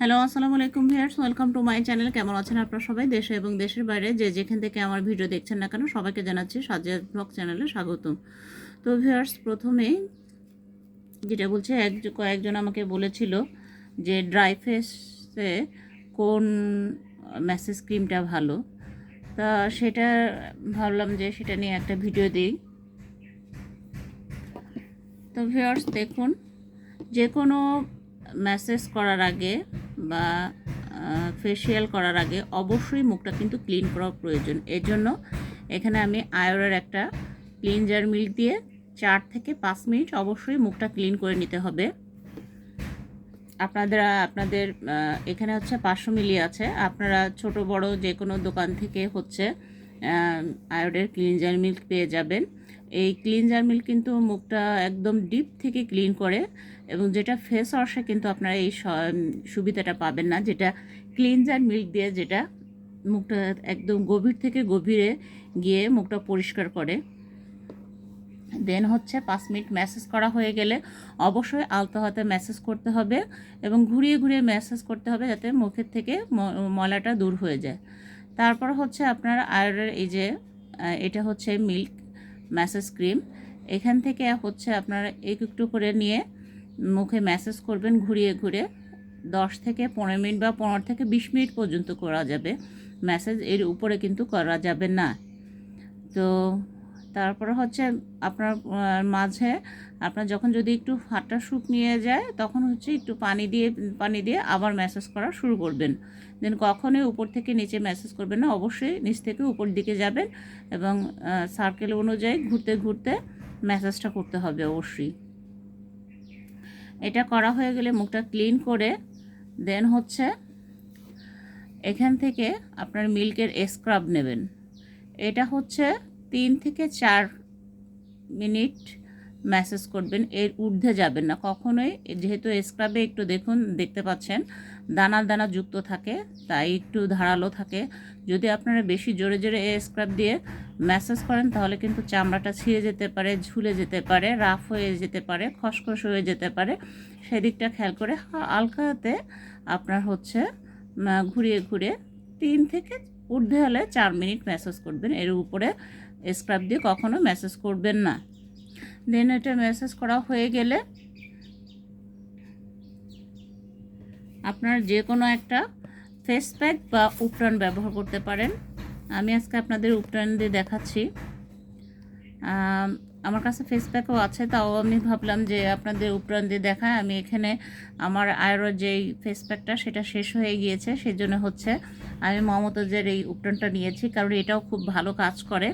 Hello, আসসালামু আলাইকুম viewers, welcome to my channel. কেমন আছেন আপনারা সবাই? দেশে এবং দেশের বাইরে যে যেখান থেকে আমার ভিডিও দেখছেন না কেন, সবাইকে জানাচ্ছি সাজিয়া ব্লগ চ্যানেলে স্বাগতম। তো ভিউয়ার্স, প্রথমেই যেটা বলছে, কয়েকজন আমাকে বলেছিল যে ড্রাই ফেসে কোন ম্যাসেজ ক্রিমটা ভালো। তা সেটা ভাবলাম যে সেটা নিয়ে একটা ভিডিও দিই। তো ভিউয়ার্স দেখুন, যে কোনো ম্যাসেজ করার আগে বা ফেসিয়াল করার আগে অবশ্যই মুখটা কিন্তু ক্লিন করা প্রয়োজন। এর জন্য এখানে আমি আয়োরের একটা ক্লিনজার মিল্ক দিয়ে 4 থেকে 5 মিনিট অবশ্যই মুখটা ক্লিন করে নিতে হবে। আপনাদের এখানে হচ্ছে 500 মিলি আছে, আপনারা ছোট বড় যে কোনো দোকান থেকে হচ্ছে আয়োডের ক্লিনজার মিল্ক পেয়ে যাবেন। এই ক্লিনজার মিল্ক কিন্তু মুখটা একদম ডিপ থেকে ক্লিন করে, এবং যেটা ফেস ওয়াশে কিন্তু আপনারা এই সুবিধাটা পাবেন না, যেটা ক্লিনজার মিল্ক দিয়ে যেটা মুখটা একদম গভীর থেকে গভীরে গিয়ে মুখটা পরিষ্কার করে। দেন হচ্ছে 5 মিনিট ম্যাসেজ করা হয়ে গেলে অবশ্যই আলতো হাতে ম্যাসেজ করতে হবে এবং ঘুরিয়ে ঘুরিয়ে ম্যাসেজ করতে হবে, যাতে মুখের থেকে ময়লাটা দূর হয়ে যায়। তারপর হচ্ছে আপনার আয়োডের এই যে এটা হচ্ছে মিল্ক ম্যাসেজ ক্রিম, এখান থেকে হচ্ছে আপনারা একটু করে নিয়ে মুখে ম্যাসেজ করবেন ঘুরিয়ে ঘুরিয়ে। 10 থেকে 15 মিনিট বা 15 থেকে 20 মিনিট পর্যন্ত করা যাবে ম্যাসেজ, এর উপরে কিন্তু করা যাবে না। তো তারপরে হচ্ছে আপনার মাঝে আপনার যখন যদি একটু হাতটা শুকিয়ে যায়, তখন হচ্ছে একটু পানি দিয়ে আবার ম্যাসাজ করা শুরু করবেন। দেন কখনোই উপর থেকে নিচে ম্যাসাজ করবেন না, অবশ্যই নিচ থেকে উপর দিকে যাবেন এবং সার্কেল অনুযায়ী ঘুরতে ঘুরতে ম্যাসাজটা করতে হবে অবশ্যই। এটা করা হয়ে গেলে মুখটা ক্লিন করে দেন হচ্ছে এখান থেকে আপনার মিল্কের স্ক্রাব নেবেন। এটা হচ্ছে 3 থেকে 4 মিনিট ম্যাসেজ করবেন, এর ঊর্ধ্বে যাবেন না কখনোই, যেহেতু স্ক্রাবে একটু দেখতে পাচ্ছেন দানা দানা যুক্ত থাকে, তাই একটু ধারালো থাকে। যদি আপনারা বেশি জোরে জোরে স্ক্রাব দিয়ে ম্যাসেজ করেন তাহলে কিন্তু চামড়াটা ছিঁড়ে যেতে পারে, ঝুলে যেতে পারে, রাফ হয়ে যেতে পারে, খসখস হয়ে যেতে পারে। সেদিকটা খেয়াল করে হালকাতে আপনার হচ্ছে ঘুরিয়ে ঘুরিয়ে 3 থেকে ঊর্ধ্বে হলে 4 মিনিট ম্যাসেজ করবেন, এর উপরে স্ক্রাব দিয়ে কখনো ম্যাসেজ করবেন না। দেন এটা ম্যাসেজ করা হয়ে গেলে আপনার যে কোনো একটা ফেস প্যাক বা উপটান ব্যবহার করতে পারেন। আমি আজকে আপনাদের উপটান দিয়ে দেখাচ্ছি। আমার কাছে ফেস প্যাকও আছে, তাও আমি ভাবলাম যে আপনাদের উপটান দিয়ে দেখায়। আমি এখানে আমার আয়ুর যেই ফেস প্যাকটা সেটা শেষ হয়ে গিয়েছে, সেজন্য হচ্ছে আমি মমতাজের এই উপটানটা নিয়েছি, কারণ এটাও খুব ভালো কাজ করে।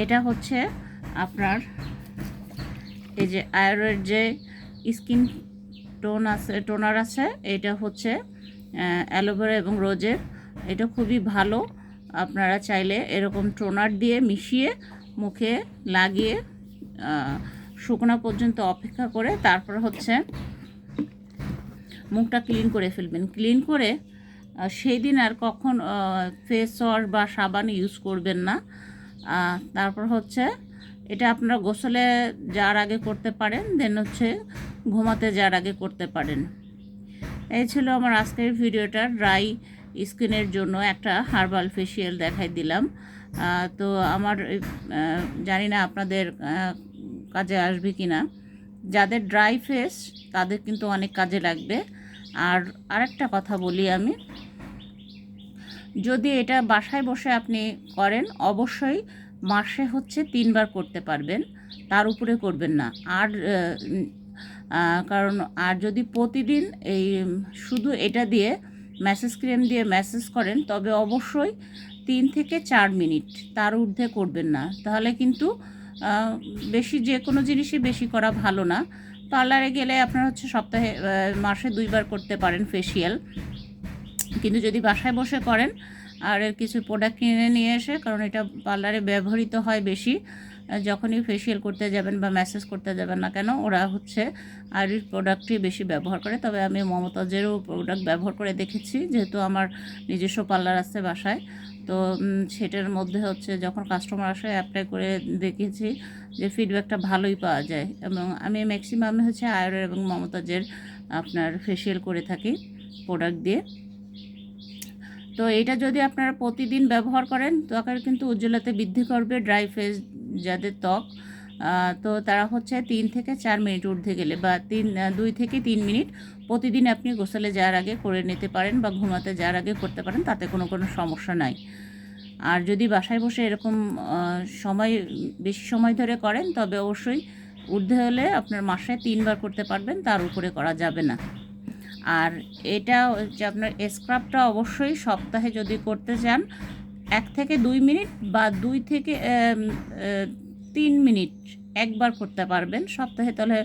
এটা হচ্ছে আপনার এই যে আয়ুরের যে স্কিন টোনার আছে, এটা হচ্ছে অ্যালোভেরা এবং রোজের, এটা খুবই ভালো। আপনারা চাইলে এরকম টোনার দিয়ে মিশিয়ে মুখে লাগিয়ে শুকনো পর্যন্ত অপেক্ষা করে তারপর হচ্ছে মুখটা ক্লিন করে ফেলবেন। ক্লিন করে সেই দিন আর কখন ফেস ওয়াশ বা সাবান ইউজ করবেন না। তারপর হচ্ছে এটা আপনারা গোসলে যাওয়ার আগে করতে পারেন, দেন হচ্ছে ঘুমাতে যাওয়ার আগে করতে পারেন। এই ছিল আমার আজকের ভিডিওটা। ড্রাই স্কিনের জন্য একটা হার্বাল ফেসিয়াল দেখাই দিলাম। তো আমার জানি না আপনাদের কাজে আসবে কি না। যাদের ড্রাই ফেস তাদের কিন্তু অনেক কাজে লাগবে। আর আরেকটা কথা বলি আমি, যদি এটা বাসায় বসে আপনি করেন অবশ্যই মাসে হচ্ছে 3 বার করতে পারবেন, তার উপরে করবেন না। আর কারণ আর যদি প্রতিদিন এই শুধু এটা দিয়ে ম্যাসেজ ক্রিম দিয়ে ম্যাসেজ করেন তবে অবশ্যই 3 থেকে 4 মিনিট, তার ঊর্ধ্বে করবেন না। তাহলে কিন্তু বেশি যে কোনো জিনিসই বেশি করা ভালো না। পার্লারে গেলে আপনারা হচ্ছে সপ্তাহে মাসে 2 বার করতে পারেন ফেসিয়াল, কিন্তু যদি বাসায় বসে করেন আর এর কিছু প্রোডাক্ট কিনে নিয়ে এসে, কারণ এটা পার্লারে ব্যবহৃত হয় বেশি, যখনই ফেসিয়াল করতে যাবেন বা ম্যাসেজ করতে যাবেন না কেন ওরা হচ্ছে আয়ুর প্রোডাক্টই বেশি ব্যবহার করে। তবে আমি মমতাজেরও প্রোডাক্ট ব্যবহার করে দেখেছি, যেহেতু আমার নিজস্ব পার্লার আছে বাসায়। তো সেটার মধ্যে হচ্ছে যখন কাস্টমার আসে অ্যাপ্লাই করে দেখেছি যে ফিডব্যাকটা ভালোই পাওয়া যায়, এবং আমি ম্যাক্সিমাম হচ্ছে আয়ুর এবং মমতাজের আপনার ফেসিয়াল করে থাকি। প্রোডাক্ট দিয়ে। তো এটা যদি আপনারা প্রতিদিন ব্যবহার করেন ত্বকের কিন্তু উজ্জ্বলতা বৃদ্ধি করবে। ড্রাই ফেস যাদের ত্বক, তো তারা হচ্ছে 3 থেকে 4 মিনিট ঊর্ধ্বে গেলে বা 2 থেকে 3 মিনিট প্রতিদিন আপনি গোসলে যাওয়ার আগে করে নিতে পারেন বা ঘুমাতে যাওয়ার আগে করতে পারেন, তাতে কোনো সমস্যা নাই। আর যদি বাসায় বসে এরকম বেশি সময় ধরে করেন তবে অবশ্যই ঊর্ধ্বে হলে আপনার মাসে 3 বার করতে পারবেন, তার উপরে করা যাবে না। আর এটা হচ্ছে আপনার স্ক্রাবটা অবশ্যই সপ্তাহে যদি করতে চান 1 থেকে 2 মিনিট বা 2 থেকে 3 মিনিট একবার করতে পারবেন সপ্তাহে, তাহলে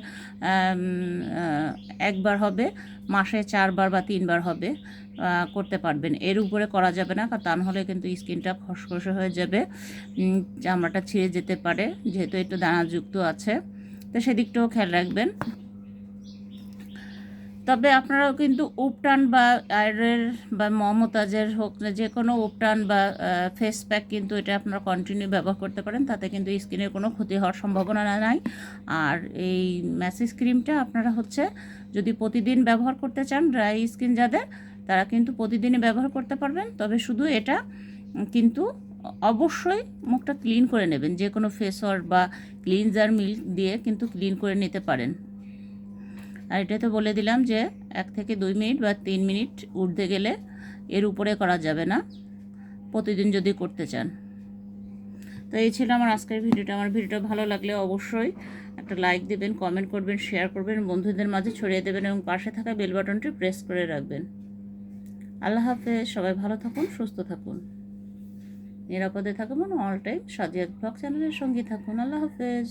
একবার হবে, মাসে 4 বার বা 3 বার হবে, করতে পারবেন। এর উপরে করা যাবে না, তা নাহলে কিন্তু স্কিনটা খসখসে হয়ে যাবে, চামড়াটা ছিঁড়ে যেতে পারে, যেহেতু একটু দানাযুক্ত আছে, তো সেদিকটাও খেয়াল রাখবেন। তবে আপনারাও কিন্তু উপটান বা আয়ুরের বা মমতাজের হোক, যে কোনো উপটান বা ফেস প্যাক কিন্তু এটা আপনারা কন্টিনিউ ব্যবহার করতে পারেন, তাতে কিন্তু স্কিনের কোনো ক্ষতি হওয়ার সম্ভাবনা নাই। আর এই ম্যাসেজ ক্রিমটা আপনারা হচ্ছে যদি প্রতিদিন ব্যবহার করতে চান, ড্রাই স্কিন যাদের, তারা কিন্তু প্রতিদিনই ব্যবহার করতে পারবেন। তবে শুধু এটা কিন্তু অবশ্যই মুখটা ক্লিন করে নেবেন, যে কোনো ফেস ওয়াশ বা ক্লিনজার মিল্ক দিয়ে কিন্তু ক্লিন করে নিতে পারেন। আর এটা তো বলে দিলাম যে 1 থেকে 2 মিনিট বা 3 মিনিট ঊর্ধ্বে গেলে এর উপরে করা যাবে না প্রতিদিন যদি করতে চান। তো এই ছিল আমার আজকের ভিডিওটা। আমার ভিডিওটা ভালো লাগলে অবশ্যই একটা লাইক দেবেন, কমেন্ট করবেন, শেয়ার করবেন, বন্ধুদের মাঝে ছড়িয়ে দেবেন এবং পাশে থাকা বেল বাটনটি প্রেস করে রাখবেন। আল্লাহ হাফেজ। সবাই ভালো থাকুন, সুস্থ থাকুন, নিরাপদে থাকুন, অল টাইম সাদিয়া ব্লগ চ্যানেলের সঙ্গে থাকুন। আল্লাহ হাফেজ।